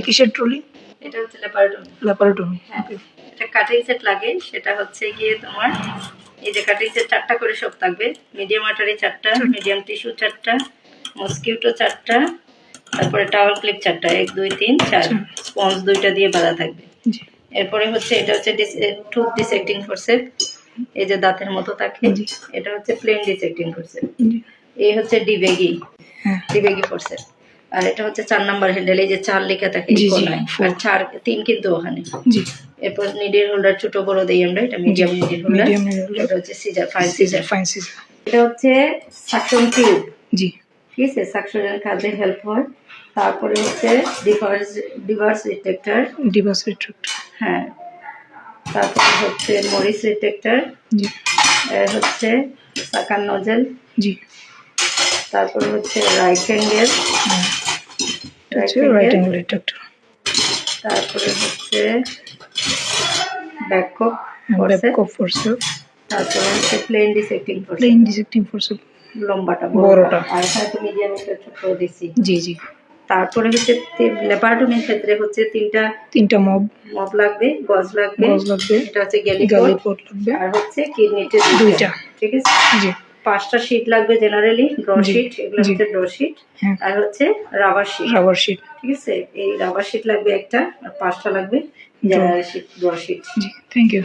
কিসের ট্রলি? এটা হচ্ছে ল্যাপারটমি। ল্যাপারটমি। হ্যাঁ, এটা কাটিং সেট লাগে, সেটা হচ্ছে গিয়ে তোমার এই যে কাটিং সেট 4টা করে সব থাকবে। মিডিয়াম আটারি 4টা, মিডিয়াম টিস্যু 4টা, মসকিউটো 4টা, তারপরে টাওয়াল ক্লিপ 4টা, 1 2 3 4, স্পঞ্জ 2টা দিয়ে বাঁধা থাকবে। এরপরে হচ্ছে এটা হচ্ছে টুথ ডিসেক্টিং ফোরসেপ, এই যে দাঁতের মতো থাকে, এটা হচ্ছে প্লেন ডিসেক্টিং ফোরসেপ। এই হচ্ছে ডিবেগি, ডিবেগি ফোরসেপ। আর এটা হচ্ছে 4 নাম্বার হ্যান্ডেল, এই যে 4 লেখা থাকে এই কোনায়, আর 4 3 কিন্তু ওখানে। এরপর নিডেল হোল্ডার ছোট বড় দেই আমরা, এটা মিডিয়াম নিডেল হোল্ডার। এটা হচ্ছে সিজার, ফাইন সিজার। এটা হচ্ছে সাকশন টিউব। জি, ঠিক আছে, সাকশনের কাজে হেল্প হয়। তারপরে হচ্ছে ডিভার্স রিট্রাক্টর। হ্যাঁ, তারপরে হচ্ছে মরিস রিট্রাক্টর। জি, হচ্ছে সাকান নজেল। জি, তারপরে হচ্ছে রাইট অ্যাঙ্গেল, রিট্রাক্টর। তারপরে হচ্ছে ব্যাককপ ফোরসেপ। তারপরে হচ্ছে প্লেন ডিসেক্টিং ফোরসেপ, লম্বাটা বড়টা, আর এখানে তো মিডিয়াম একটা ছোট দিছি। জি জি। তারপরে হচ্ছে ল্যাপারটমির ক্ষেত্রে হচ্ছে তিনটা মব লাগবে, গজ লাগবে। এটা হচ্ছে গ্যালিপট লাগবে, আর হচ্ছে কিডনিতে 2টা। ঠিক আছে। জি। 5টা শীট লাগবে জেনারেলি, ড্র শীট, এগুলো হচ্ছে ড্র শীট। আর হচ্ছে রাবার শীট। ঠিক আছে, এই রাবার শীট লাগবে একটা, আর 5টা লাগবে জেনারেল শীট, ড্র শীট। জি, থ্যাংক ইউ।